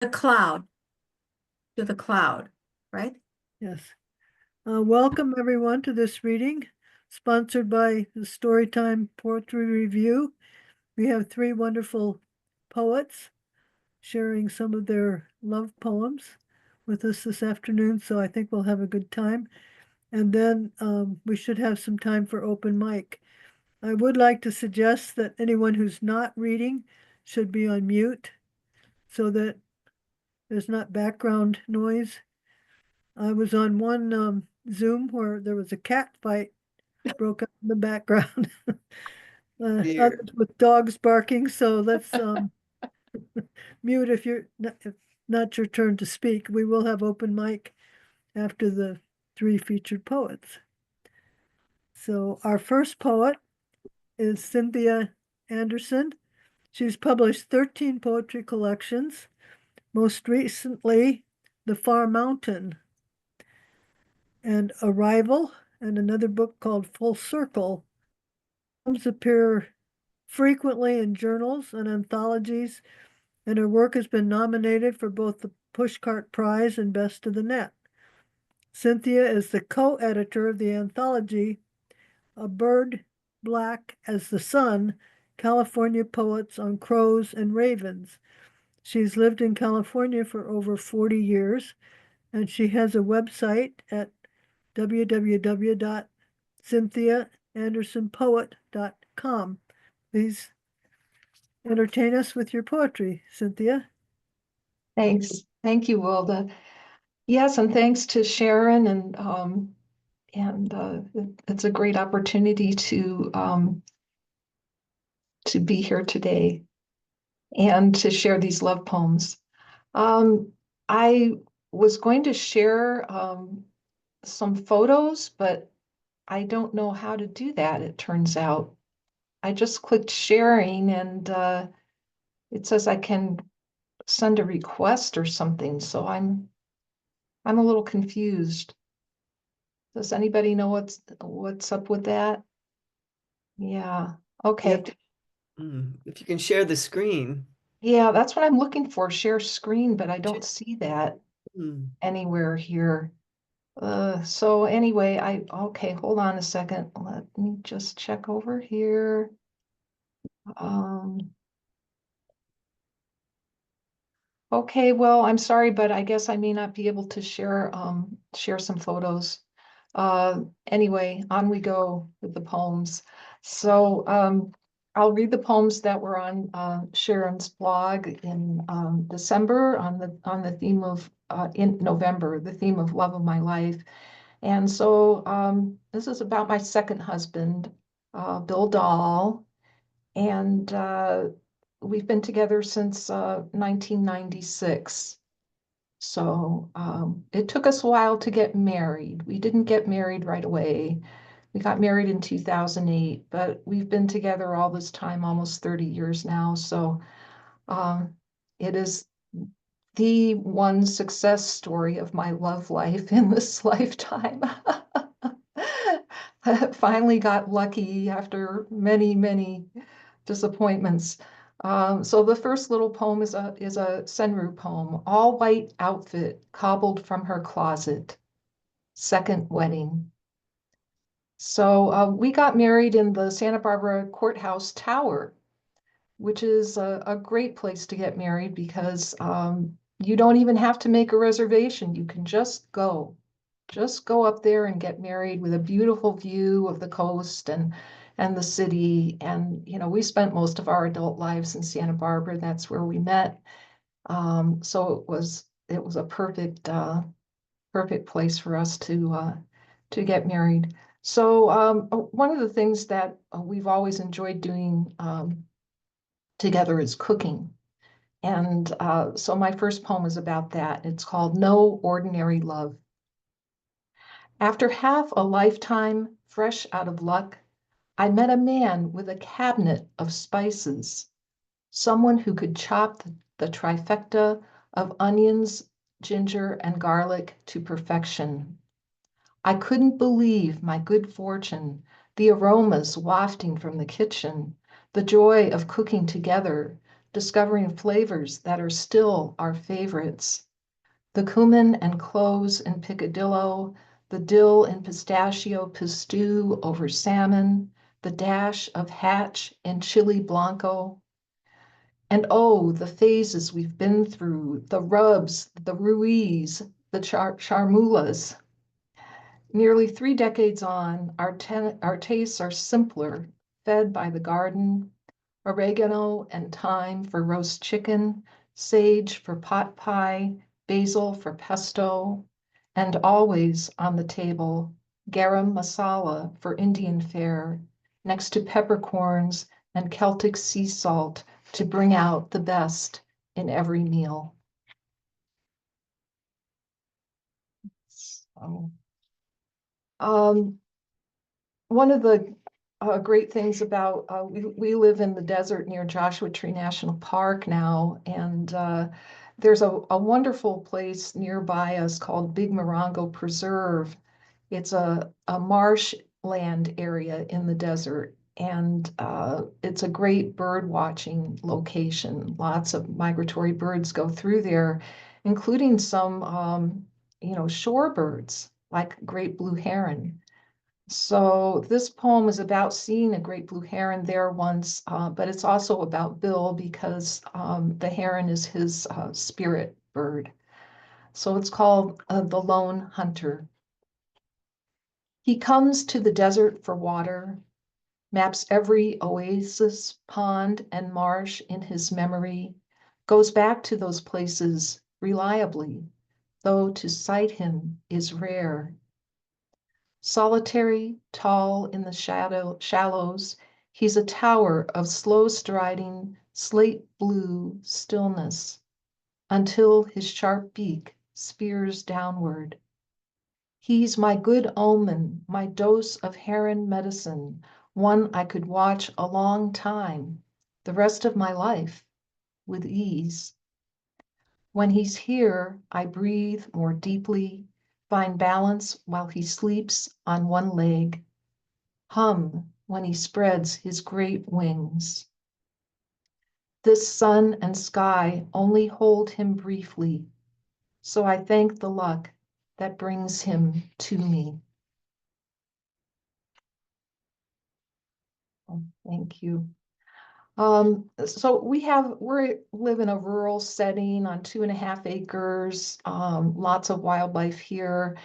The cloud, to the cloud, right? Yes. Welcome everyone to this reading, sponsored by the Storytime Poetry Review. We have three wonderful poets sharing some of their love poems with us this afternoon, so I think we'll have a good time. And then we should have some time for open mic. I would like to suggest that anyone who's not reading should be on mute so that there's not background noise. I was on one Zoom where there was a cat fight broke up in the background. Dear. Others with dogs barking, so let's mute if not your turn to speak. We will have open mic after the three featured poets. So our first poet is Cynthia Anderson. She's published 13 poetry collections, most recently The Far Mountain and Arrival, and another book called Full Circle. Poems appear frequently in journals and anthologies, and her work has been nominated for both the Pushcart Prize and Best of the Net. Cynthia is the co-editor of the anthology A Bird Black as the Sun, California Poets on Crows and Ravens. She's lived in California for over 40 years, and she has a website at www.cynthiaandersonpoet.com. Please entertain us with your poetry, Cynthia. Thanks. Thank you, Wilda. Yes, and thanks to Sharon and it's a great opportunity to be here today and to share these love poems. I was going to share some photos, but I don't know how to do that, it turns out. I just clicked sharing and it says I can send a request or something, so I'm a little confused. Does anybody know what's up with that? Yeah. Okay. If you can share the screen. Yeah, that's what I'm looking for, share screen, but I don't Should- see that Mm. anywhere here. So anyway, okay, hold on a second. Let me just check over here. Um, okay, well, I'm sorry, but I guess I may not be able to share some photos. Anyway, on we go with the poems. So I'll read the poems that were on Sharon's blog in December on the theme of in November, the theme of love of my life. And so this is about my second husband, Bill Dahl, and we've been together since 1996. So it took us a while to get married. We didn't get married right away. We got married in 2008, but we've been together all this time, almost 30 years now. So um, it is the one success story of my love life in this lifetime. Finally got lucky after many, many disappointments. So the first little poem is a Senru poem, all white outfit cobbled from her closet, second wedding. So we got married in the Santa Barbara Courthouse Tower, which is a great place to get married because you don't even have to make a reservation. You can just go. Just go up there and get married with a beautiful view of the coast and the city. And you know, we spent most of our adult lives in Santa Barbara. That's where we met. So it was a perfect place for us to get married. So one of the things that we've always enjoyed doing together is cooking. And so my first poem is about that. It's called No Ordinary Love. After half a lifetime fresh out of luck, I met a man with a cabinet of spices, someone who could chop the trifecta of onions, ginger, and garlic to perfection. I couldn't believe my good fortune, the aromas wafting from the kitchen, the joy of cooking together, discovering flavors that are still our favorites. The cumin and cloves in picadillo, the dill and pistachio pistou over salmon, the dash of hatch in chili blanco. And oh, the phases we've been through, the rubs, the ruiz, the charmulas. Nearly 3 decades on, our tastes are simpler, fed by the garden, oregano and thyme for roast chicken, sage for pot pie, basil for pesto, and always on the table, garam masala for Indian fare, next to peppercorns and Celtic sea salt to bring out the best in every meal. So, one of the great things about, we live in the desert near Joshua Tree National Park now, and there's a wonderful place nearby us called Big Morongo Preserve. It's a marshland area in the desert, and it's a great bird watching location. Lots of migratory birds go through there, including some, shorebirds like great blue heron. So this poem is about seeing a great blue heron there once, but it's also about Bill because the heron is his spirit bird. So it's called The Lone Hunter. He comes to the desert for water, maps every oasis, pond, and marsh in his memory, goes back to those places reliably, though to sight him is rare. Solitary, tall in the shallows, he's a tower of slow striding, slate blue stillness, until his sharp beak spears downward. He's my good omen, my dose of heron medicine, one I could watch a long time, the rest of my life, with ease. When he's here, I breathe more deeply, find balance while he sleeps on one leg, hum when he spreads his great wings. This sun and sky only hold him briefly, so I thank the luck that brings him to me. Oh, thank you. So we live in a rural setting on 2.5 acres, lots of wildlife here,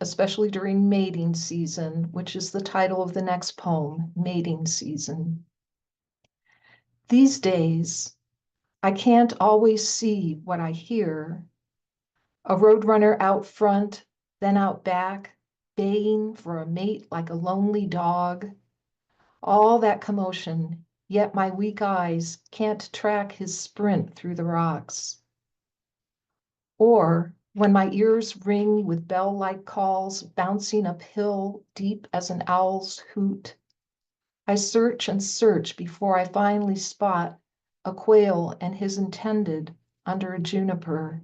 especially during mating season, which is the title of the next poem, Mating Season. These days, I can't always see what I hear. A roadrunner out front, then out back, baying for a mate like a lonely dog. All that commotion, yet my weak eyes can't track his sprint through the rocks. Or when my ears ring with bell-like calls bouncing uphill deep as an owl's hoot, I search and search before I finally spot a quail and his intended under a juniper.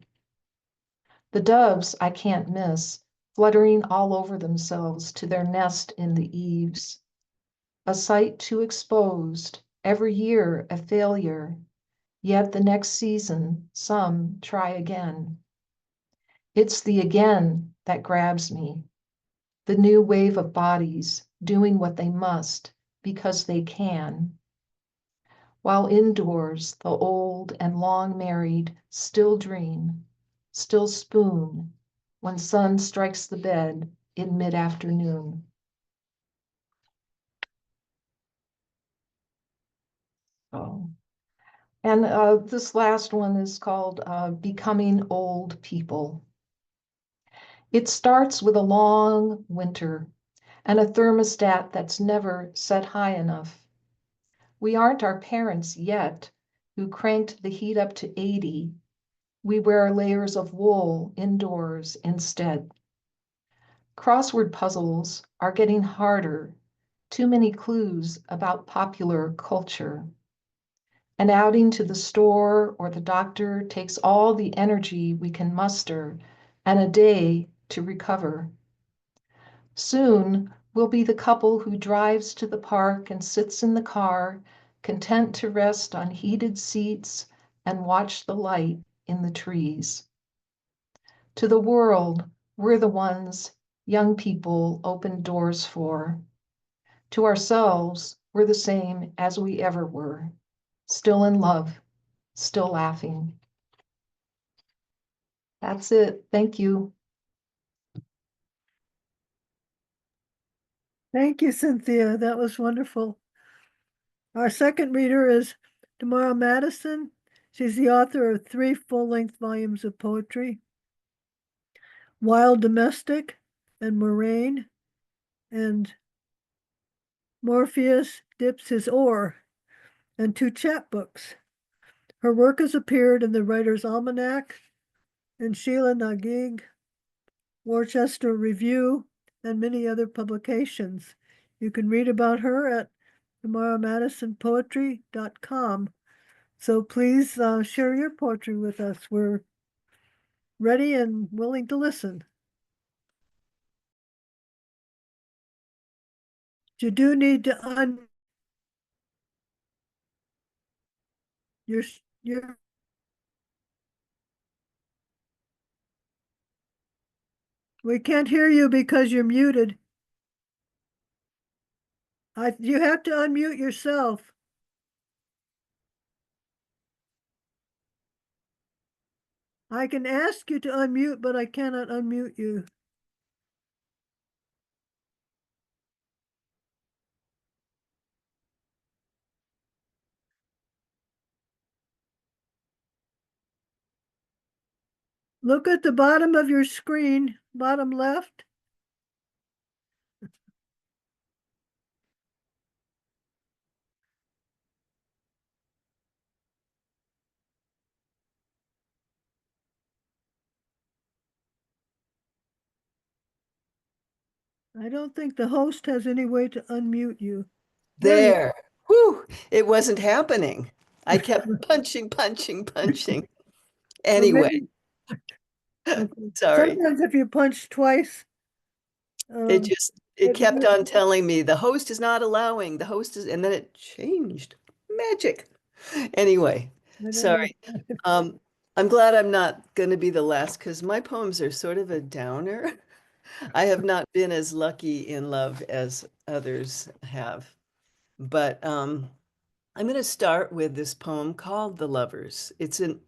The doves I can't miss, fluttering all over themselves to their nest in the eaves. A sight too exposed, every year a failure, yet the next season some try again. It's the again that grabs me, the new wave of bodies doing what they must because they can. While indoors the old and long married still dream, still spoon when sun strikes the bed in mid-afternoon. Oh. And this last one is called Becoming Old People. It starts with a long winter and a thermostat that's never set high enough. We aren't our parents yet, who cranked the heat up to 80. We wear layers of wool indoors instead. Crossword puzzles are getting harder, too many clues about popular culture. An outing to the store or the doctor takes all the energy we can muster and a day to recover. Soon we'll be the couple who drives to the park and sits in the car, content to rest on heated seats and watch the light in the trees. To the world, we're the ones young people open doors for. To ourselves, we're the same as we ever were, still in love, still laughing. That's it. Thank you. Thank you, Cynthia. That was wonderful. Our second reader is Tamara Madison. She's the author of 3 full-length volumes of poetry, Wild Domestic and Moraine, and Morpheus Dips His Oar, and 2 chapbooks. Her work has appeared in the Writer's Almanac, and Sheila Nagig, Worcester Review, and many other publications. You can read about her at tamaramadisonpoetry.com. So please share your poetry with us. We're ready and willing to listen. You do need to your we can't hear you because you're muted. You have to unmute yourself. I can ask you to unmute, but I cannot unmute you. Look at the bottom of your screen, bottom left. I don't think the host has any way to unmute you. There. Whew, it wasn't happening. I kept punching. Well, Anyway, okay. sorry. Sometimes if you punch twice, It it kept on telling me the host is not allowing, the host is, and then it changed. Magic. Anyway, I don't know. sorry. I'm glad I'm not going to be the last because my poems are sort of a downer. I have not been as lucky in love as others have. But I'm going to start with this poem called The Lovers. It's an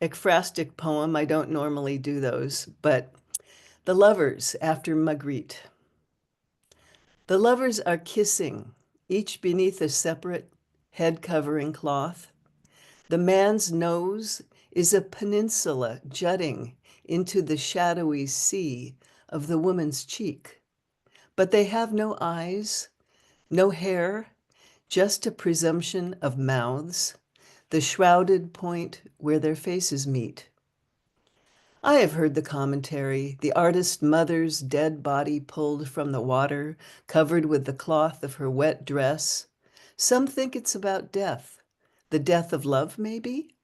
ekphrastic poem. I don't normally do those, but The Lovers after Magritte. The lovers are kissing, each beneath a separate head-covering cloth. The man's nose is a peninsula jutting into the shadowy sea of the woman's cheek. But they have no eyes, no hair, just a presumption of mouths, the shrouded point where their faces meet. I have heard the commentary, the artist mother's dead body pulled from the water, covered with the cloth of her wet dress. Some think it's about death, the death of love, maybe?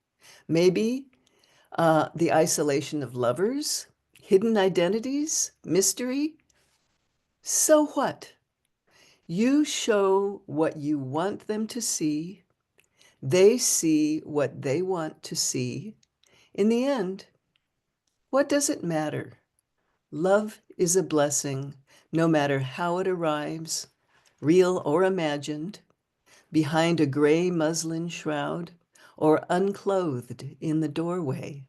Maybe the isolation of lovers, hidden identities, mystery. So what? You show what you want them to see. They see what they want to see. In the end, what does it matter? Love is a blessing, no matter how it arrives, real or imagined, behind a gray muslin shroud, or unclothed in the doorway,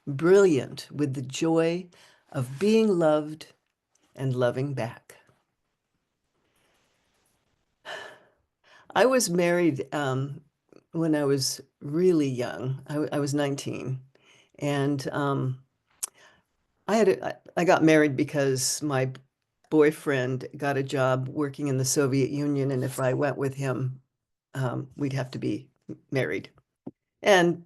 brilliant with the joy of being loved and loving back. I was married when I was really young. I was 19, and I got married because my boyfriend got a job working in the Soviet Union, and if I went with him, we'd have to be married. And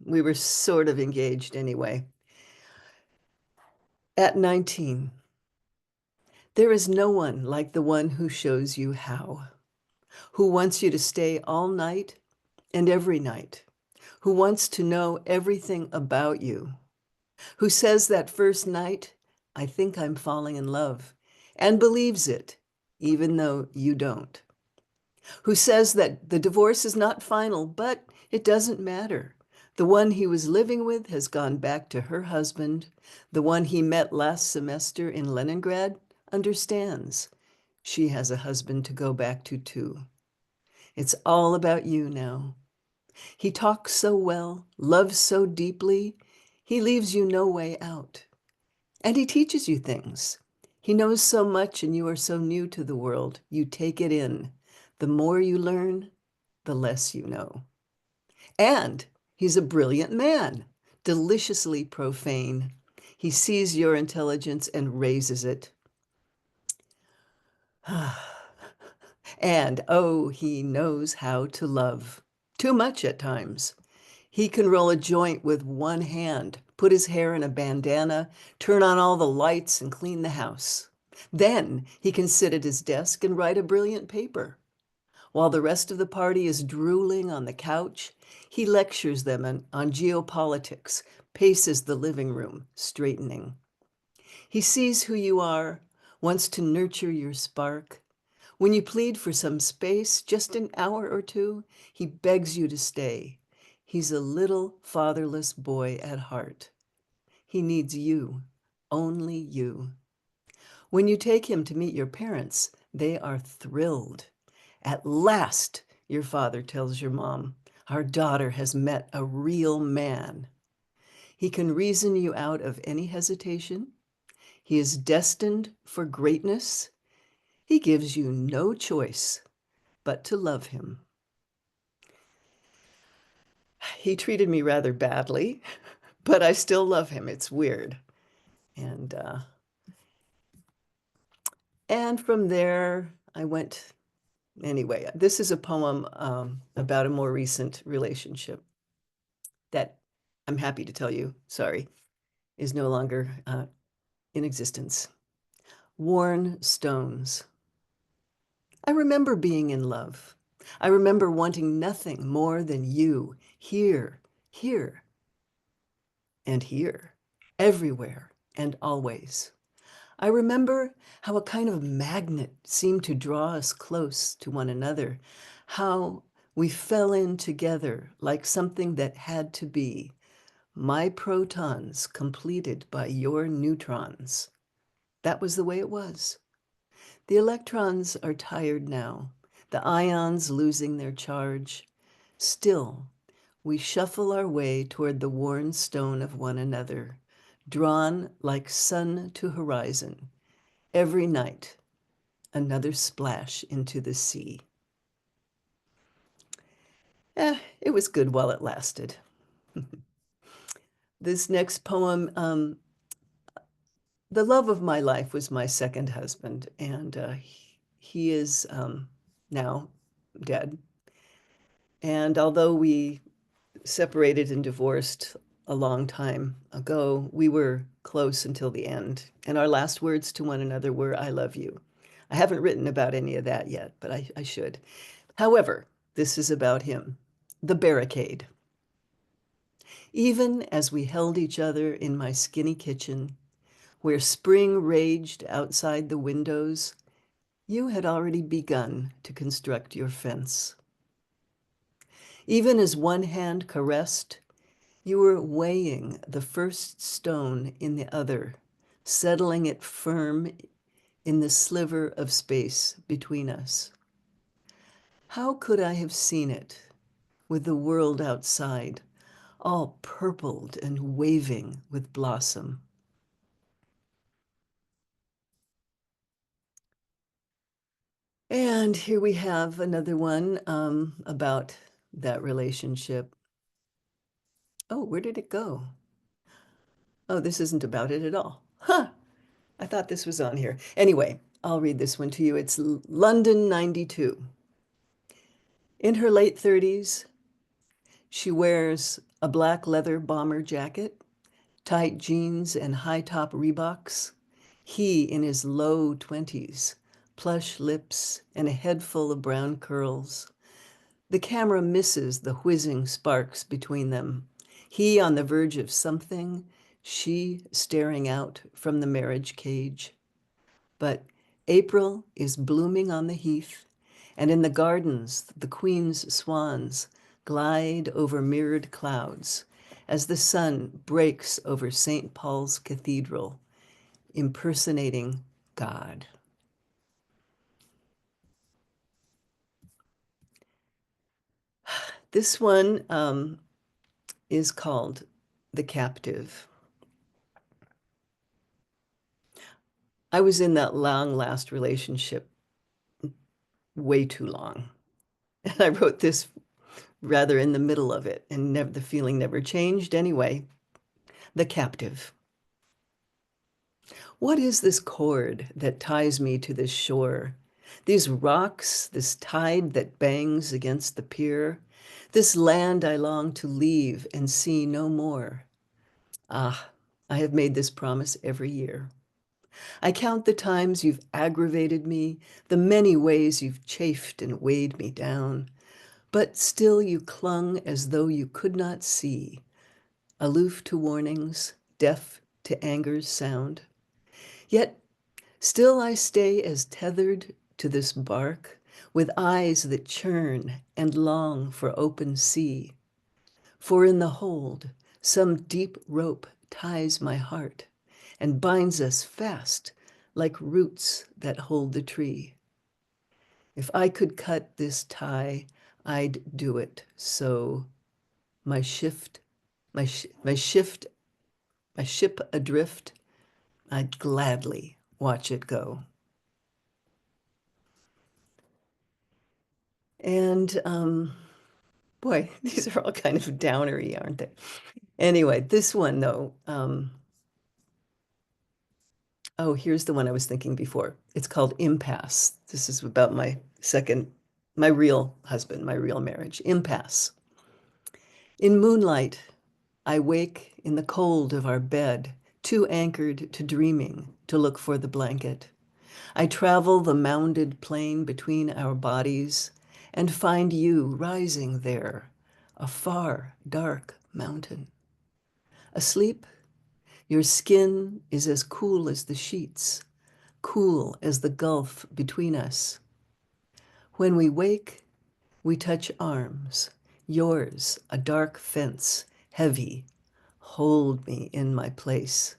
we were sort of engaged anyway. At 19, there is no one like the one who shows you how, who wants you to stay all night and every night, who wants to know everything about you, who says that first night, I think I'm falling in love, and believes it, even though you don't. who says that the divorce is not final, but it doesn't matter. The one he was living with has gone back to her husband. The one he met last semester in Leningrad understands. She has a husband to go back to too. It's all about you now. He talks so well, loves so deeply, he leaves you no way out. And he teaches you things. He knows so much and you are so new to the world. You take it in. The more you learn, the less you know. And he's a brilliant man, deliciously profane. He sees your intelligence and raises it. And oh, he knows how to love. Too much at times. He can roll a joint with one hand, put his hair in a bandana, turn on all the lights, and clean the house. Then he can sit at his desk and write a brilliant paper. While the rest of the party is drooling on the couch, he lectures them on geopolitics, paces the living room, straightening. He sees who you are, wants to nurture your spark. When you plead for some space, just an hour or two, he begs you to stay. He's a little fatherless boy at heart. He needs you, only you. When you take him to meet your parents, they are thrilled. At last, your father tells your mom, our daughter has met a real man. He can reason you out of any hesitation. He is destined for greatness. He gives you no choice but to love him. He treated me rather badly, but I still love him. It's weird. And from there, I went, anyway, this is a poem about a more recent relationship that I'm happy to tell you, sorry, is no longer in existence. Worn stones. I remember being in love. I remember wanting nothing more than you, here, here, and here, everywhere and always. I remember how a kind of magnet seemed to draw us close to one another, how we fell in together like something that had to be, my protons completed by your neutrons. That was the way it was. The electrons are tired now, the ions losing their charge. Still, we shuffle our way toward the worn stone of one another, drawn like sun to horizon. Every night, another splash into the sea. It was good while it lasted. This next poem, the love of my life was my second husband, and he is now dead. And although we separated and divorced a long time ago, we were close until the end. And our last words to one another were, I love you. I haven't written about any of that yet, but I should. However, this is about him, the barricade. Even as we held each other in my skinny kitchen, where spring raged outside the windows, you had already begun to construct your fence. Even as one hand caressed, you were weighing the first stone in the other, settling it firm in the sliver of space between us. How could I have seen it with the world outside, all purpled and waving with blossom? And here we have another one about that relationship. Oh, where did it go? Oh, this isn't about it at all. Huh. I thought this was on here. Anyway, I'll read this one to you. It's London 92. In her late 30s, she wears a black leather bomber jacket, tight jeans and high-top Reeboks. He in his low 20s, plush lips and a head full of brown curls. The camera misses the whizzing sparks between them. He on the verge of something, she staring out from the marriage cage. But April is blooming on the heath, And in the gardens, the queen's swans glide over mirrored clouds as the sun breaks over St. Paul's Cathedral, impersonating God. This one is called The Captive. I was in that long last relationship way too long. And I wrote this rather in the middle of it, and the feeling never changed anyway. The Captive. What is this cord that ties me to this shore? These rocks, this tide that bangs against the pier, this land I long to leave and see no more. Ah, I have made this promise every year. I count the times you've aggravated me, the many ways you've chafed and weighed me down, but still you clung as though you could not see, aloof to warnings, deaf to anger's sound. Yet still I stay as tethered to this bark, with eyes that churn and long for open sea. For in the hold, some deep rope ties my heart and binds us fast like roots that hold the tree. If I could cut this tie, I'd do it. So my shift, my ship adrift, I'd gladly watch it go. And boy, these are all kind of downery, aren't they? Anyway, this one though, oh, here's the one I was thinking before. It's called Impasse. This is about my real husband, my real marriage. Impasse. In moonlight, I wake in the cold of our bed, too anchored to dreaming to look for the blanket. I travel the mounded plain between our bodies and find you rising there, a far, dark mountain. Asleep, your skin is as cool as the sheets, cool as the gulf between us. When we wake, we touch arms, yours a dark fence, heavy. Hold me in my place.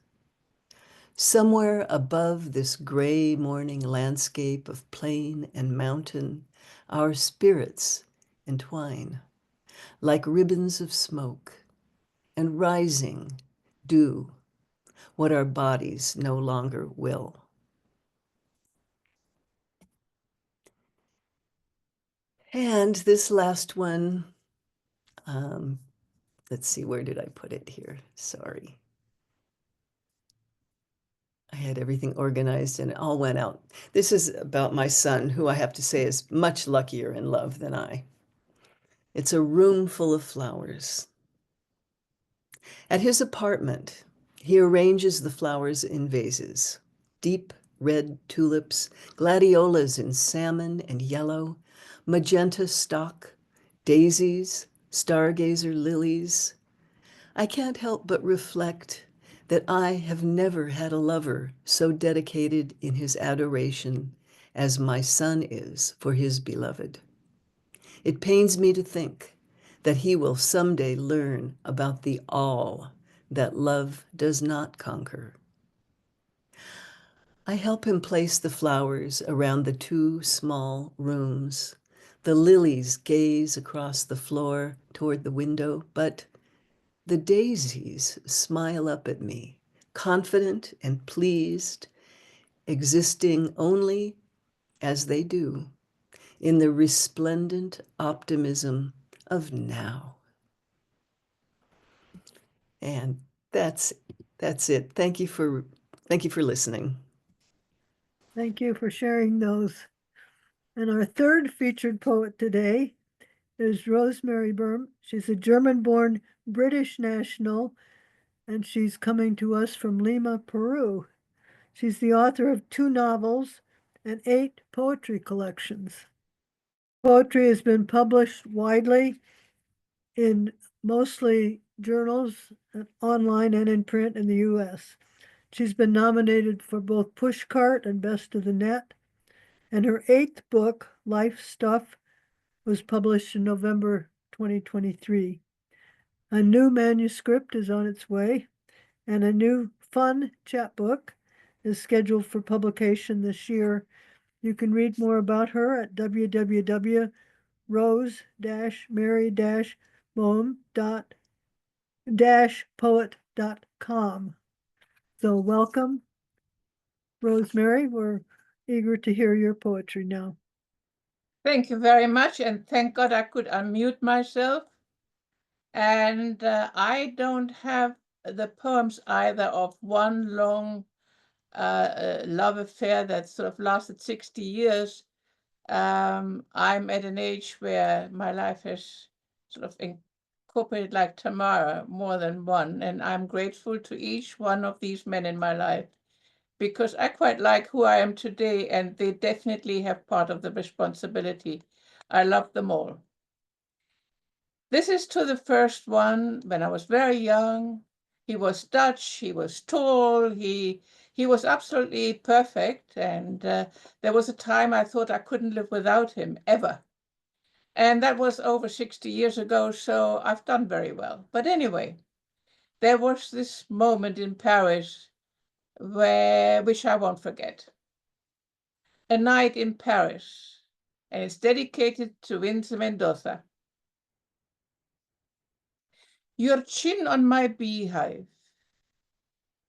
Somewhere above this gray morning landscape of plain and mountain, our spirits entwine like ribbons of smoke, and rising do what our bodies no longer will. And this last one, let's see, where did I put it here? Sorry. I had everything organized and it all went out. This is about my son, who I have to say is much luckier in love than I. It's a room full of flowers. At his apartment, he arranges the flowers in vases, deep red tulips, gladiolas in salmon and yellow, magenta stock, daisies, stargazer lilies. I can't help but reflect that I have never had a lover so dedicated in his adoration as my son is for his beloved. It pains me to think that he will someday learn about the all that love does not conquer. I help him place the flowers around the two small rooms. The lilies gaze across the floor toward the window, but the daisies smile up at me, confident and pleased, existing only as they do in the resplendent optimism of now. And that's it. Thank you for listening. Thank you for sharing those. And our third featured poet today is Rosemary Boehm. She's a German-born British national, and she's coming to us from Lima, Peru. She's the author of 2 novels and 8 poetry collections. Poetry has been published widely in mostly journals, online and in print in the US. She's been nominated for both Pushcart and Best of the Net. And her 8th book, Life Stuff was published in November 2023. A new manuscript is on its way, and a new fun chapbook is scheduled for publication this year. You can read more about her at www.rose-mary-boehm-poet.com. So welcome, Rosemary. We're eager to hear your poetry now. Thank you very much, and thank God I could unmute myself. And I don't have the poems either of one long love affair that sort of lasted 60 years. I'm at an age where my life has sort of incorporated, like Tamara, more than one, and I'm grateful to each one of these men in my life, because I quite like who I am today, and they definitely have part of the responsibility. I love them all. This is to the first one. When I was very young, he was Dutch, he was tall, he was absolutely perfect, and there was a time I thought I couldn't live without him, ever. And that was over 60 years ago, so I've done very well. But anyway, there was this moment in Paris which I won't forget. A night in Paris, and it's dedicated to Winter Mendoza. Your chin on my beehive,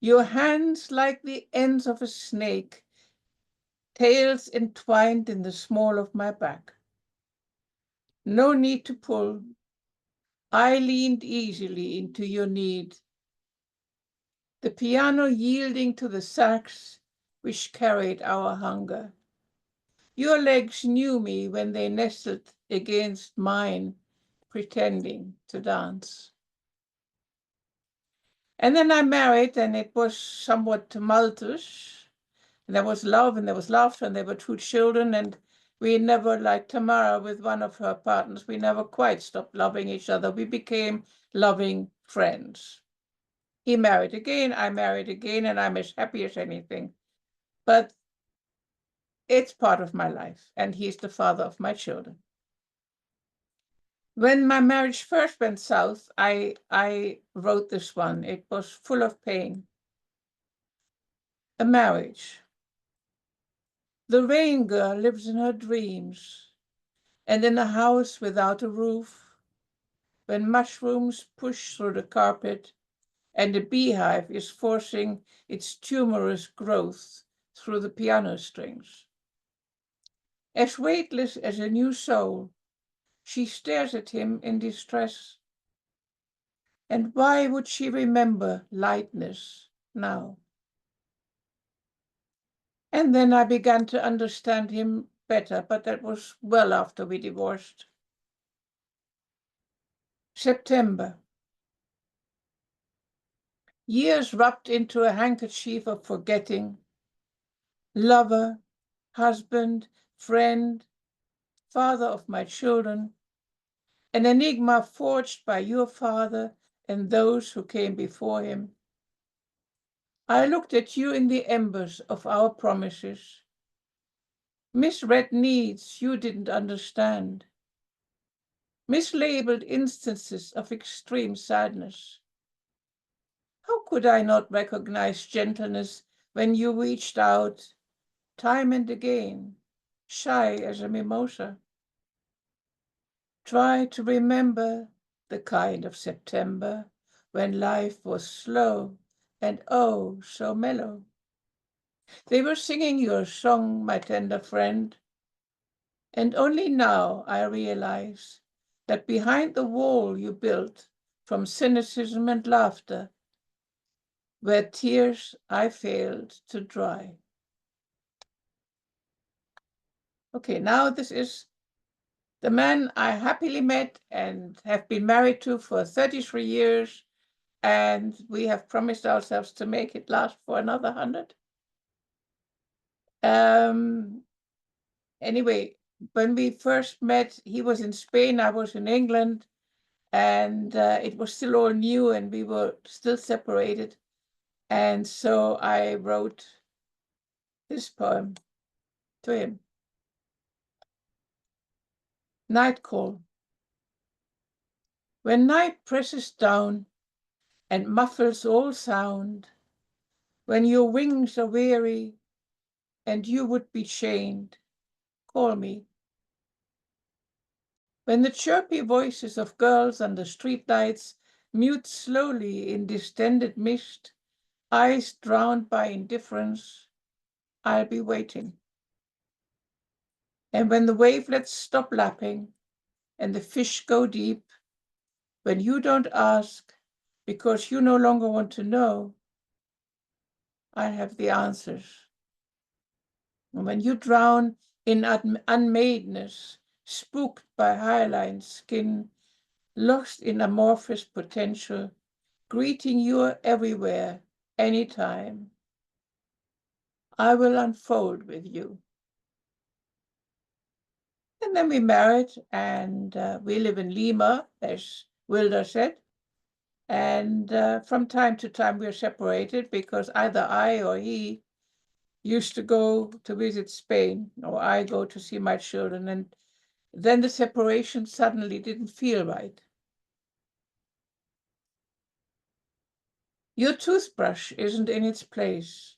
your hands like the ends of a snake, tails entwined in the small of my back. No need to pull. I leaned easily into your need, the piano yielding to the sax which carried our hunger. Your legs knew me when they nestled against mine, pretending to dance. And then I married, and it was somewhat tumultuous. And there was love, and there was laughter, and there were 2 children, and we never, like Tamara with one of her partners, we never quite stopped loving each other. We became loving friends. He married again, I married again, and I'm as happy as anything. But it's part of my life, and he's the father of my children. When my marriage first went south, I wrote this one. It was full of pain. A marriage. The rain girl lives in her dreams, and in a house without a roof, when mushrooms push through the carpet, and a beehive is forcing its tumorous growth through the piano strings. As weightless as a new soul, she stares at him in distress. And why would she remember lightness now? And then I began to understand him better, but that was well after we divorced. September. Years wrapped into a handkerchief of forgetting. Lover, husband, friend, father of my children. An enigma forged by your father and those who came before him. I looked at you in the embers of our promises. Misread needs you didn't understand. Mislabeled instances of extreme sadness. How could I not recognize gentleness when you reached out time and again, shy as a mimosa? Try to remember the kind of September when life was slow and oh, so mellow. They were singing your song, my tender friend, and only now I realize that behind the wall you built from cynicism and laughter were tears I failed to dry. Okay, now this is the man I happily met and have been married to for 33 years, and we have promised ourselves to make it last for another 100. Anyway, when we first met, he was in Spain, I was in England, and it was still all new and we were still separated. And so I wrote this poem to him. Night call. When night presses down and muffles all sound, when your wings are weary and you would be chained, call me. When the chirpy voices of girls under streetlights mute slowly in distended mist, eyes drowned by indifference, I'll be waiting. And when the wavelets stop lapping and the fish go deep, when you don't ask because you no longer want to know, I have the answers. And when you drown in unmadeness, spooked by hyaline skin, lost in amorphous potential, greeting you everywhere, anytime, I will unfold with you. And then we married, and we live in Lima, as Wilder said. And from time to time we're separated because either I or he used to go to visit Spain, or I go to see my children, and then the separation suddenly didn't feel right. Your toothbrush isn't in its place.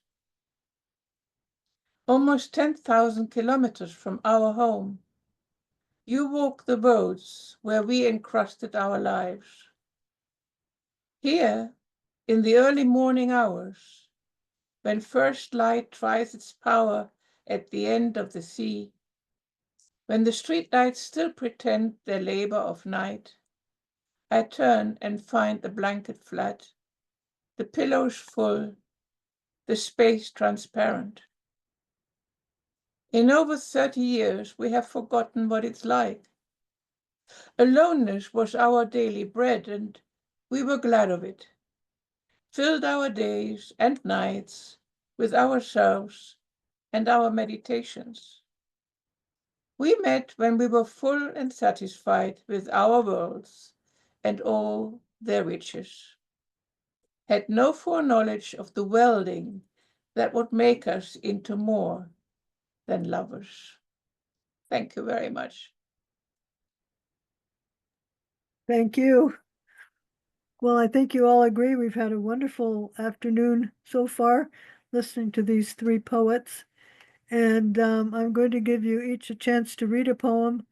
Almost 10,000 kilometers from our home, you walk the roads where we encrusted our lives. Here, in the early morning hours, when first light tries its power at the end of the sea, when the streetlights still pretend their labor of night, I turn and find the blanket flat, the pillows full, the space transparent. In over 30 years, we have forgotten what it's like. Aloneness was our daily bread, and we were glad of it. Filled our days and nights with ourselves and our meditations. We met when we were full and satisfied with our worlds and all their riches. Had no foreknowledge of the welding that would make us into more than lovers. Thank you very much. Thank you. Well, I think you all agree we've had a wonderful afternoon so far, listening to these three poets. And I'm going to give you each a chance to read a poem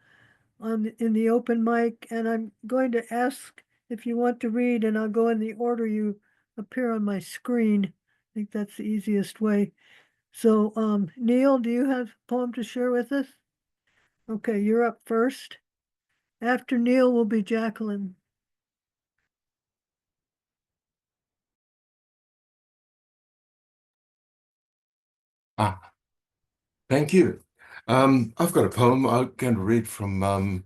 in the open mic, and I'm going to ask if you want to read, and I'll go in the order you appear on my screen. I think that's the easiest way. So, Neil, do you have a poem to share with us? Okay, you're up first. After Neil will be Jacqueline. Thank you. I've got a poem I'm going to read from my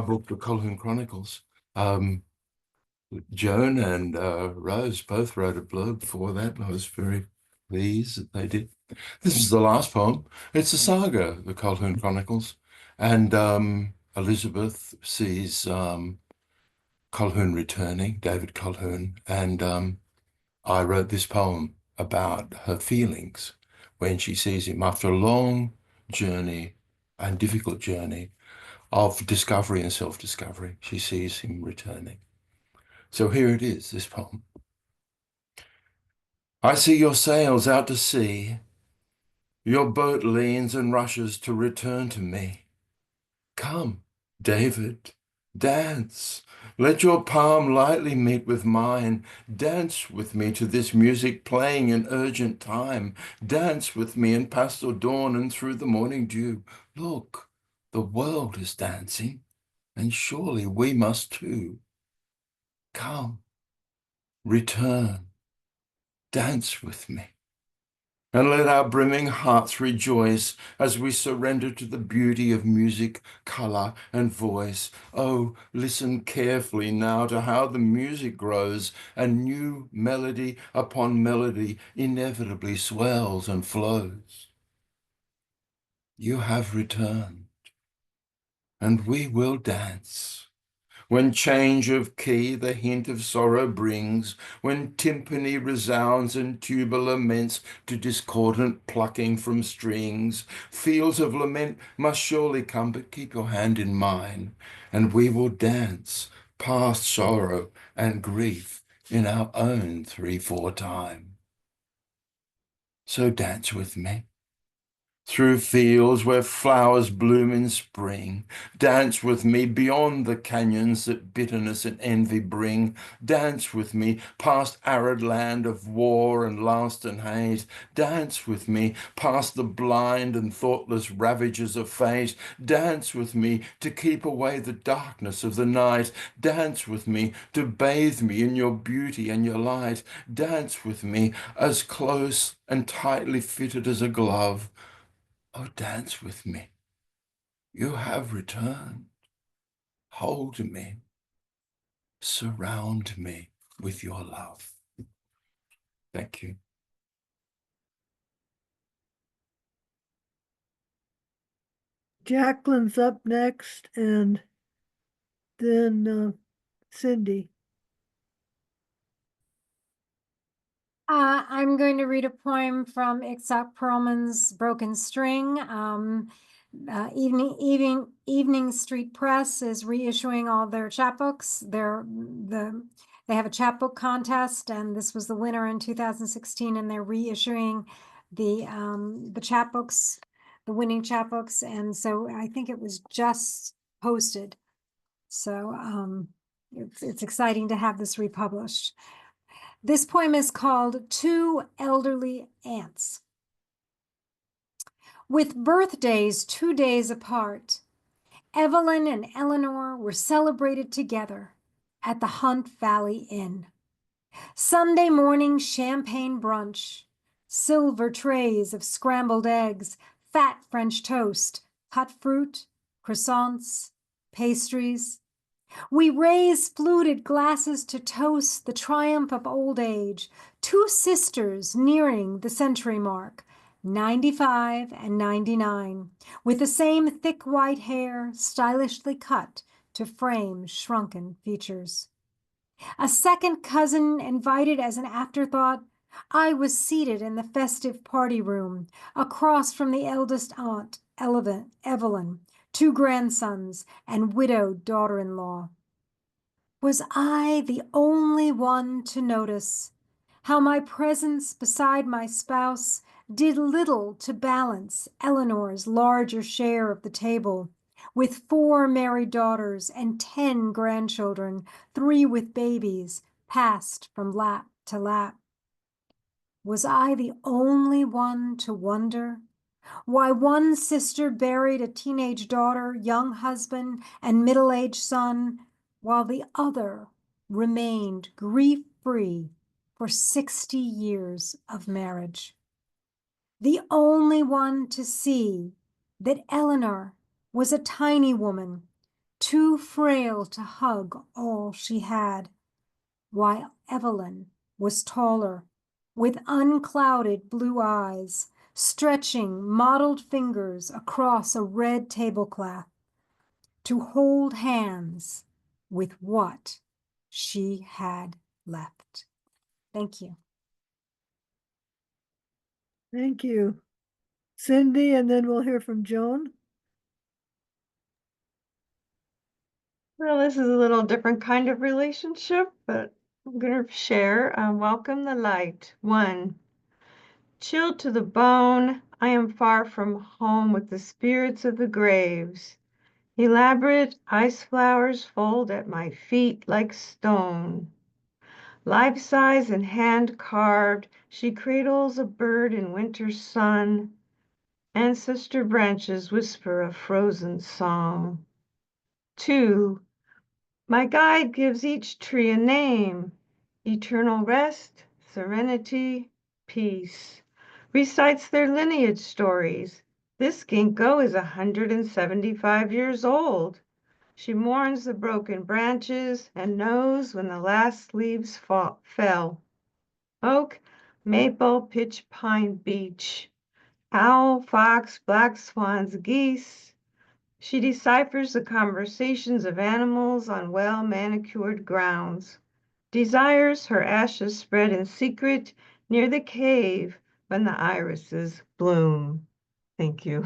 book, The Colquhoun Chronicles. Joan and Rose both wrote a blurb for that, and I was very pleased that they did. This is the last poem. It's a saga, The Colquhoun Chronicles, and Elizabeth sees Colquhoun returning, David Colquhoun, and I wrote this poem about her feelings when she sees him after a long journey and difficult journey of discovery and self-discovery. She sees him returning. So here it is, this poem. I see your sails out to sea. Your boat leans and rushes to return to me. Come, David, dance. Let your palm lightly meet with mine. Dance with me to this music playing in urgent time. Dance with me in pastel dawn and through the morning dew. Look, the world is dancing, and surely we must too. Come, return, dance with me. And let our brimming hearts rejoice as we surrender to the beauty of music, color, and voice. Oh, listen carefully now to how the music grows, and new melody upon melody inevitably swells and flows. You have returned, and we will dance. when change of key the hint of sorrow brings, when timpani resounds and tuba laments to discordant plucking from strings. Fields of lament must surely come, but keep your hand in mine, and we will dance past sorrow and grief in our own 3/4 time. So dance with me through fields where flowers bloom in spring. Dance with me beyond the canyons that bitterness and envy bring. Dance with me past arid land of war and lust and hate. Dance with me past the blind and thoughtless ravages of fate. Dance with me to keep away the darkness of the night. Dance with me to bathe me in your beauty and your light. Dance with me as close and tightly fitted as a glove. Oh, dance with me. You have returned. Hold me. Surround me with your love. Thank you. Jacqueline's up next, and then Cindy. I'm going to read a poem from Itzhak Perlman's Broken String. Evening Street Press is reissuing all their chapbooks. They have a chapbook contest, and this was the winner in 2016, and they're reissuing the chapbooks, the winning chapbooks, and so I think it was just posted. So it's exciting to have this republished. This poem is called Two Elderly Aunts. With birthdays 2 days apart, Evelyn and Eleanor were celebrated together at the Hunt Valley Inn. Sunday morning champagne brunch, silver trays of scrambled eggs, fat French toast, cut fruit, croissants, pastries. We raise fluted glasses to toast the triumph of old age, two sisters nearing the century mark, 95 and 99, with the same thick white hair stylishly cut to frame shrunken features. A second cousin invited as an afterthought, I was seated in the festive party room, across from the eldest aunt, Evelyn, two grandsons, and widowed daughter-in-law. Was I the only one to notice how my presence beside my spouse did little to balance Eleanor's larger share of the table, with 4 married daughters and 10 grandchildren, 3 with babies, passed from lap to lap? Was I the only one to wonder why one sister buried a teenage daughter, young husband, and middle-aged son, while the other remained grief-free for 60 years of marriage? The only one to see that Eleanor was a tiny woman, too frail to hug all she had, while Evelyn was taller, with unclouded blue eyes, stretching mottled fingers across a red tablecloth to hold hands with what she had left. Thank you. Thank you. Cindy, and then we'll hear from Joan. Well, this is a little different kind of relationship, but I'm going to share. Welcome the light. 1. Chilled to the bone, I am far from home with the spirits of the graves. Elaborate ice flowers fold at my feet like stone. Life-size and hand-carved, she cradles a bird in winter sun. Ancestor branches whisper a frozen song. 2. My guide gives each tree a name: eternal rest, serenity, peace. Recites their lineage stories. This ginkgo is 175 years old. She mourns the broken branches and knows when the last leaves fell. Oak, maple, pitch pine, beech. Owl, fox, black swans, geese. She deciphers the conversations of animals on well-manicured grounds, desires her ashes spread in secret near the cave when the irises bloom. Thank you.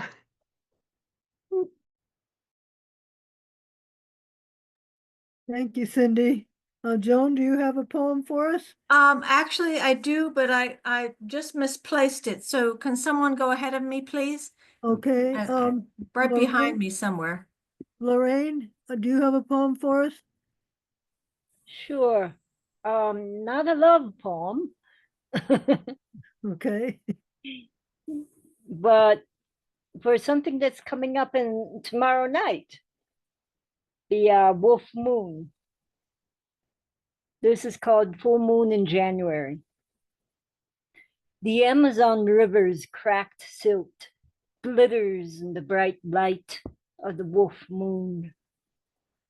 Thank you, Cindy. Joan, do you have a poem for us? Actually I do, but I just misplaced it. So can someone go ahead of me, please? Okay, Right Lorraine? behind me somewhere. Lorraine, do you have a poem for us? Sure. Not a love poem, Okay, but for something that's coming up in tomorrow night, the wolf moon. This is called Full Moon in January. The Amazon river's cracked silt glitters in the bright light of the wolf moon.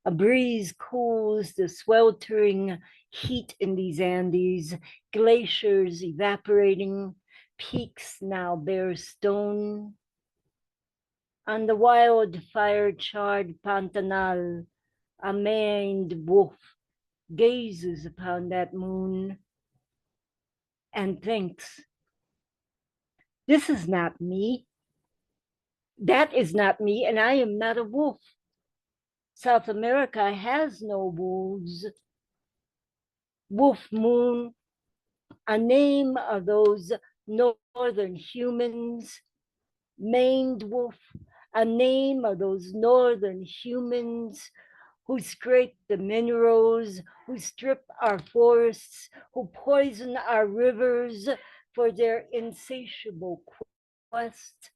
A breeze cools the sweltering heat in these Andes, glaciers evaporating, peaks now bare stone. On the wild fire-charred Pantanal, a maned wolf gazes upon that moon and thinks, this is not me. That is not me, and I am not a wolf. South America has no wolves. Wolf moon, a name of those northern humans. Maned wolf, a name of those northern humans who scrape the minerals, who strip our forests, who poison our rivers for their insatiable quest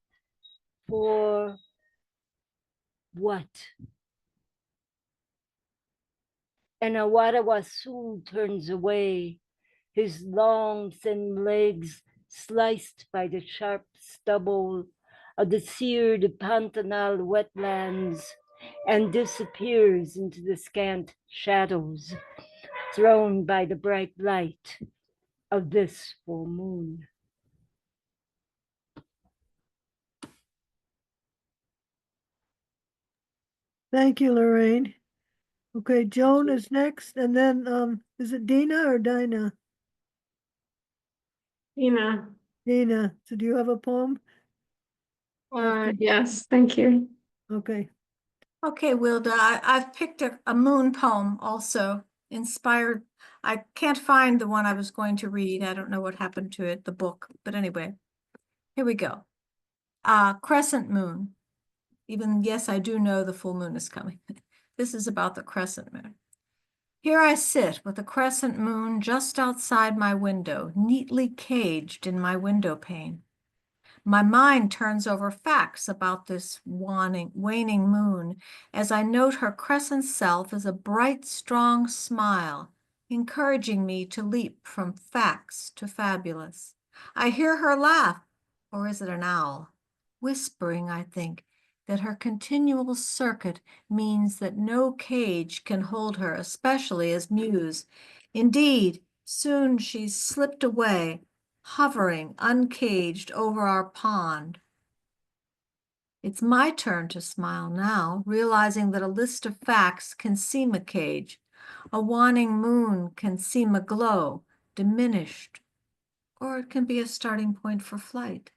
for what? And Awarawasu turns away, his long, thin legs sliced by the sharp stubble of the seared Pantanal wetlands, and disappears into the scant shadows thrown by the bright light of this full moon. thank you, Lorraine. Okay, Joan is next, and then, is it Dina or Dinah? Ina. Dina, so do you have a poem? Yes, thank you. Okay, Okay, Wilda, I've picked a moon poem also inspired. I can't find the one I was going to read. I don't know what happened to it, the book, but anyway, here we go. Crescent moon. Even, yes, I do know the full moon is coming. This is about the crescent moon. Here I sit with the crescent moon just outside my window, neatly caged in my window pane. My mind turns over facts about this waning moon as I note her crescent self as a bright, strong smile, encouraging me to leap from facts to fabulous. I hear her laugh, or is it an owl? Whispering, I think, that her continual circuit means that no cage can hold her, especially as muse. Indeed, soon she's slipped away, hovering uncaged over our pond. It's my turn to smile now, realizing that a list of facts can seem a cage. A waning moon can seem a glow, diminished, or it can be a starting point for flight.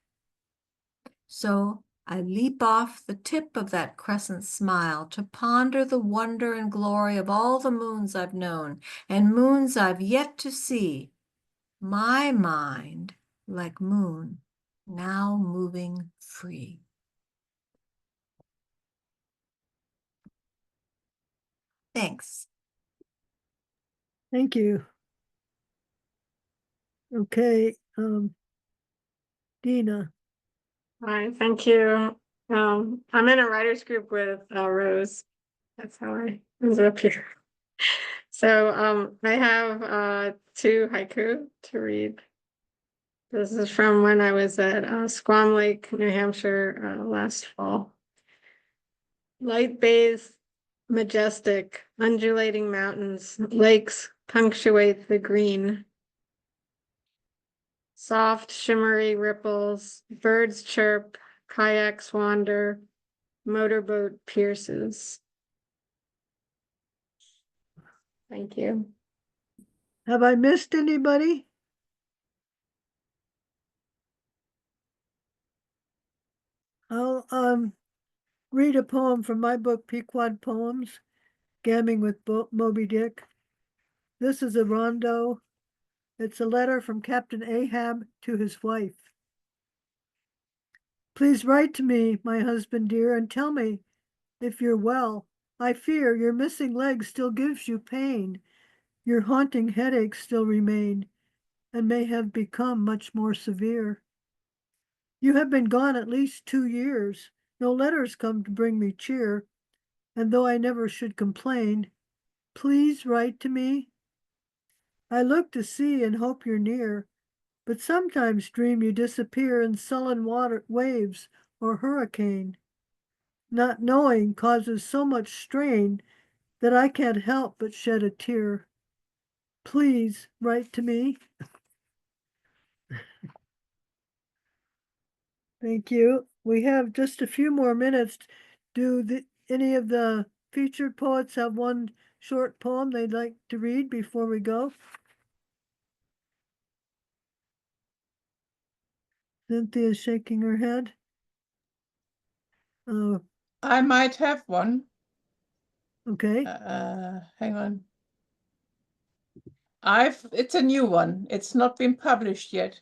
So I leap off the tip of that crescent smile to ponder the wonder and glory of all the moons I've known and moons I've yet to see. My mind, like moon, now moving free. Thanks. thank you. Okay, Dina, All right, thank you. I'm in a writers group with Rose. That's how I ended up here. So I have 2 haiku to read. This is from when I was at Squam Lake, New Hampshire last fall. Light bays, majestic, undulating mountains, lakes punctuate the green. Soft, shimmery ripples, birds chirp, kayaks wander, Motorboat pierces. Thank you. Have I missed anybody? I'll read a poem from my book, Pequod Poems, Gamming with Moby Dick. This is a rondo. It's a letter from Captain Ahab to his wife. Please write to me, my husband dear, and tell me if you're well. I fear your missing leg still gives you pain. Your haunting headaches still remain and may have become much more severe. You have been gone at least 2 years. No letters come to bring me cheer. And though I never should complain, please write to me. I look to see and hope you're near, but sometimes dream you disappear in sullen water waves or hurricane. Not knowing causes so much strain that I can't help but shed a tear. Please write to me. Thank you. We have just a few more minutes. Do any of the featured poets have one short poem they'd like to read before we go? Cynthia's shaking her head. I might have one. Okay. Hang on. It's a new one. It's not been published yet.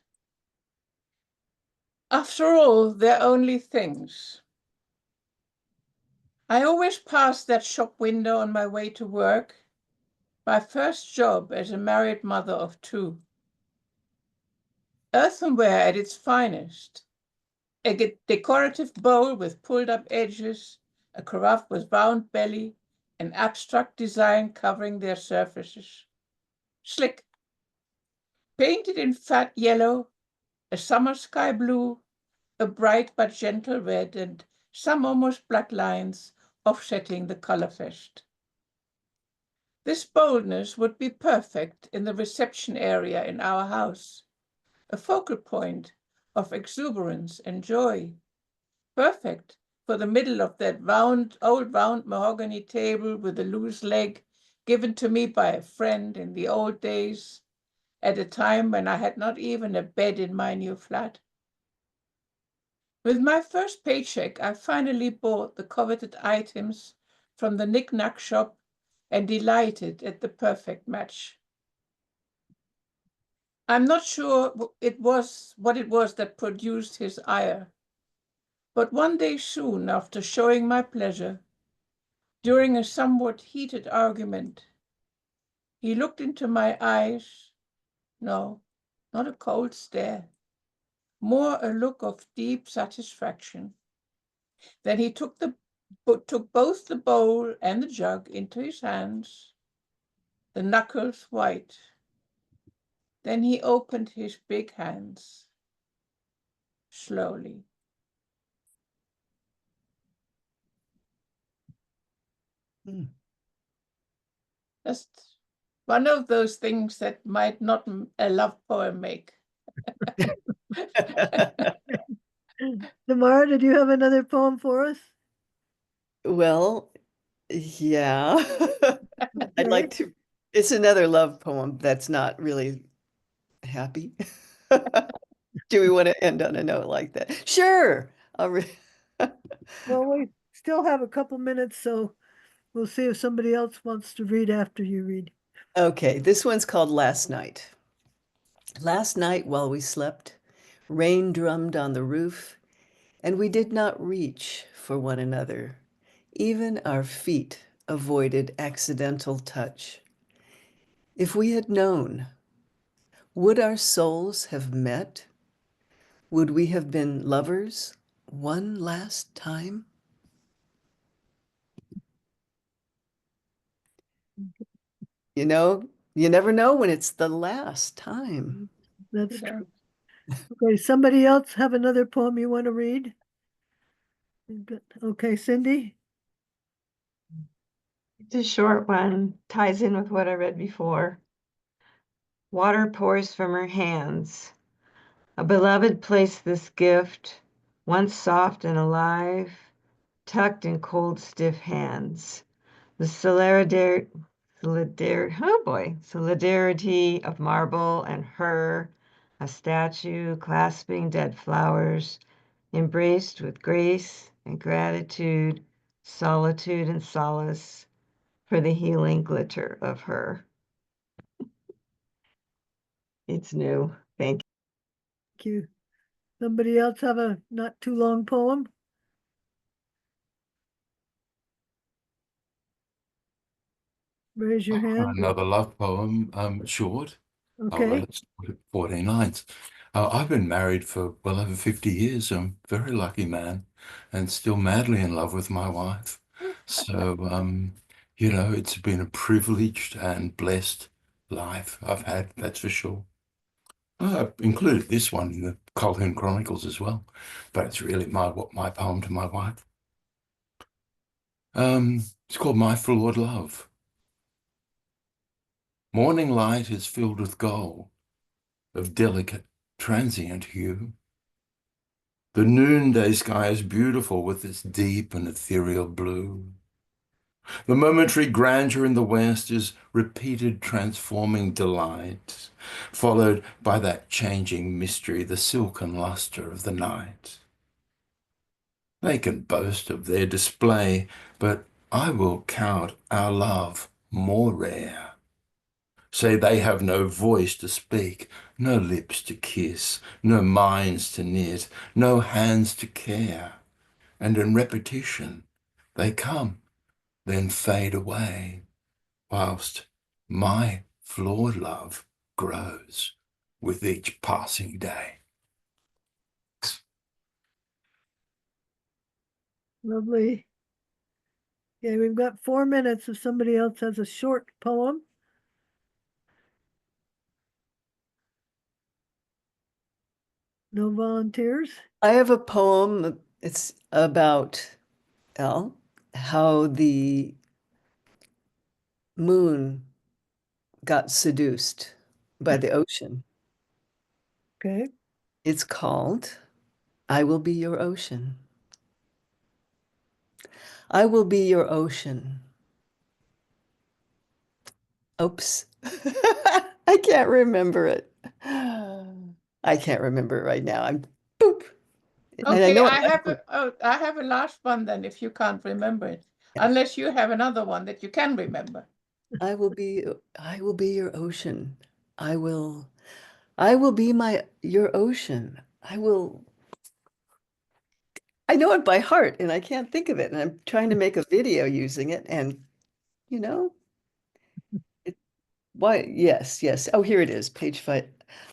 After all, they're only things. I always pass that shop window on my way to work, my first job as a married mother of 2. Earthenware at its finest, a decorative bowl with pulled-up edges, a carafe with round belly, an abstract design covering their surfaces. Slick. Painted in fat yellow, a summer sky blue, a bright but gentle red, and some almost black lines offsetting the color fest. This boldness would be perfect in the reception area in our house, a focal point of exuberance and joy. Perfect for the middle of that old round mahogany table with a loose leg given to me by a friend in the old days, at a time when I had not even a bed in my new flat. With my first paycheck, I finally bought the coveted items from the knick-knack shop and delighted at the perfect match. I'm not sure what it was that produced his ire, but one day soon after showing my pleasure, during a somewhat heated argument, he looked into my eyes. No, not a cold stare, more a look of deep satisfaction. Then he took both the bowl and the jug into his hands, the knuckles white. Then he opened his big hands slowly. Just one of those things that might not a love poem make. Tamara, did you have another poem for us? Well, yeah. I'd like Okay. to. It's another love poem that's not really happy. Do we want to end on a note like that? Sure. Well, we still have a couple minutes, so we'll see if somebody else wants to read after you read. Okay, this one's called Last Night. Last night while we slept, rain drummed on the roof, and we did not reach for one another. Even our feet avoided accidental touch. If we had known, would our souls have met? Would we have been lovers one last time? You know, you never know when it's the last time. That's true. Okay, somebody else have another poem you want to read? Okay, Cindy? It's a short one, ties in with what I read before. Water pours from her hands. A beloved placed this gift, once soft and alive, tucked in cold, stiff hands. The solidarity of marble and her, a statue clasping dead flowers, embraced with grace and gratitude, solitude and solace for the healing glitter of her. It's new. Thank Thank you. Somebody else have a not too long poem? Raise your hand. Another love poem, short. Oh, well, Okay, it's 14 lines. I've been married for well over 50 years. I'm a very lucky man and still madly in love with my wife. So, it's been a privileged and blessed life I've had, that's for sure. I've included this one in the Colquhoun Chronicles as well, but it's really my poem to my wife. It's called My Flawed Love. Morning light is filled with gold, of delicate, transient hue. The noonday sky is beautiful with its deep and ethereal blue. The momentary grandeur in the west is repeated transforming delight, followed by that changing mystery, the silken luster of the night. They can boast of their display, but I will count our love more rare. Say they have no voice to speak, no lips to kiss, no minds to knit, no hands to care. And in repetition, they come, then fade away, whilst my flawed love grows with each passing day. lovely. Okay, we've got 4 minutes if somebody else has a short poem. No volunteers? I have a poem. It's about how the moon got seduced by the ocean. Okay, It's called I Will Be Your Ocean. I will be your ocean. Oops. I can't remember it. I can't remember it right now. I'm boop. And I Okay, know I have a last one then, if you can't remember it, Yeah. unless you have another one that you can remember. I will be your ocean. I will be your ocean. I know it by heart and I can't think of it. And I'm trying to make a video using it. And you know, why? Yes. Oh, here it is, page 5.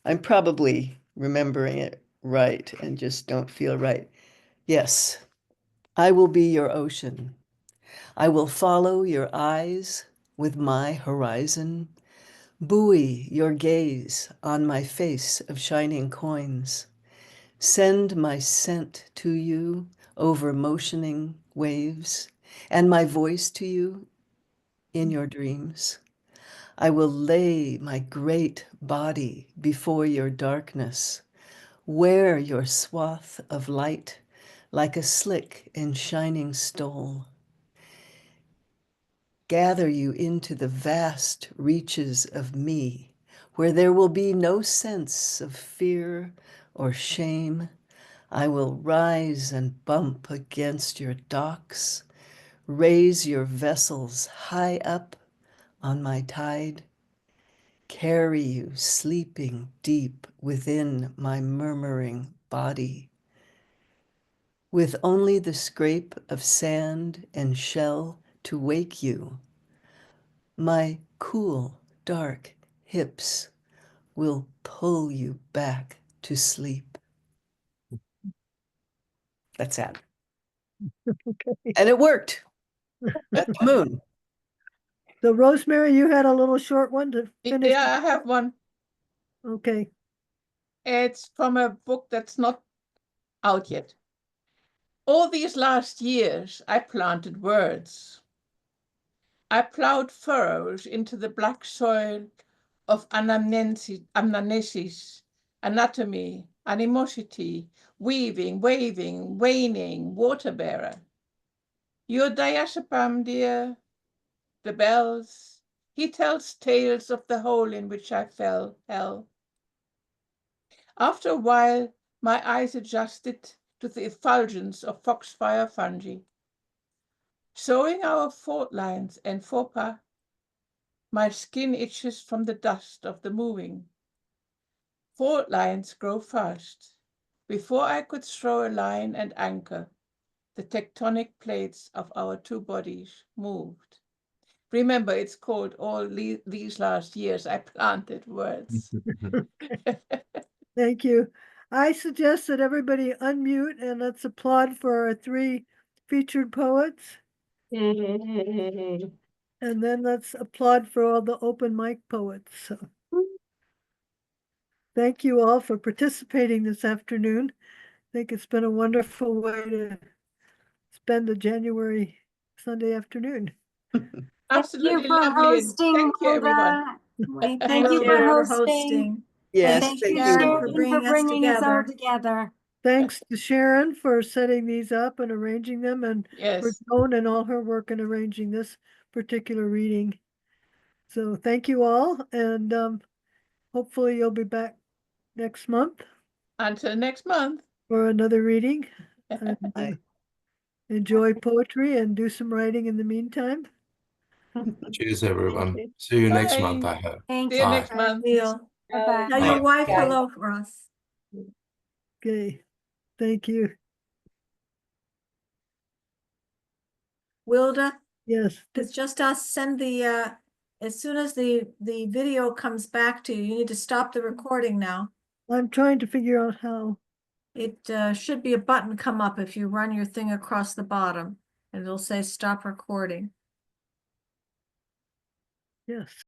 I'm probably remembering it right and just don't feel right. Yes, I will be your ocean. I will follow your eyes with my horizon, buoy your gaze on my face of shining coins, send my scent to you over motioning waves, and my voice to you in your dreams. I will lay my great body before your darkness, wear your swath of light like a slick and shining stole, gather you into the vast reaches of me, where there will be no sense of fear or shame. I will rise and bump against your docks, raise your vessels high up on my tide, carry you sleeping deep within my murmuring body, with only the scrape of sand and shell to wake you. My cool, dark hips will pull you back to sleep. That's it. okay. And it worked at the moon. So Rosemary, you had a little short one to finish. Yeah, I have one. Okay, It's from a book that's not out yet. All these last years, I planted words. I plowed furrows into the black soil of anamnesis, anatomy, animosity, weaving, waving, waning, water bearer. Your diazepam, dear, the bells. He tells tales of the hole in which I fell, hell. After a while, my eyes adjusted to the effulgence of foxfire fungi. Showing our fault lines and faux pas, my skin itches from the dust of the moving. Fault lines grow fast. Before I could throw a line and anchor, the tectonic plates of our two bodies moved. Remember, it's called all these last years I planted words. Thank you. I suggest that everybody unmute and let's applaud for our 3 featured poets. Yay. And then let's applaud for all the open mic poets. So, thank you all for participating this afternoon. I think it's been a wonderful way to spend the January Sunday afternoon. Absolutely Thank you for lovely. And hosting, thank you, everyone. Hilda. Thank you you for for hosting. hosting. Yes, Thank thank you, you. Sharon, for Sharon, bringing for us bringing us all together. together. Thanks to Sharon for setting these up and arranging them, and for Yes. Joan and all her work in arranging this particular reading. So thank you all, and hopefully you'll be back next month Until next month. for another reading. And, Bye. enjoy poetry and do some writing in the meantime. Cheers, everyone. you. See you next month, Bye. I hope. Thank See you you. Bye. next month. Neil, Bye-bye. tell your Bye. wife Bye. hello for us. Okay, thank you. Wilda, Yes, it's just us. Send the, as soon as the video comes back to you, you need to stop the recording now. I'm trying to figure out how. It should be a button come up if you run your thing across the bottom, and it'll say stop recording. Yes.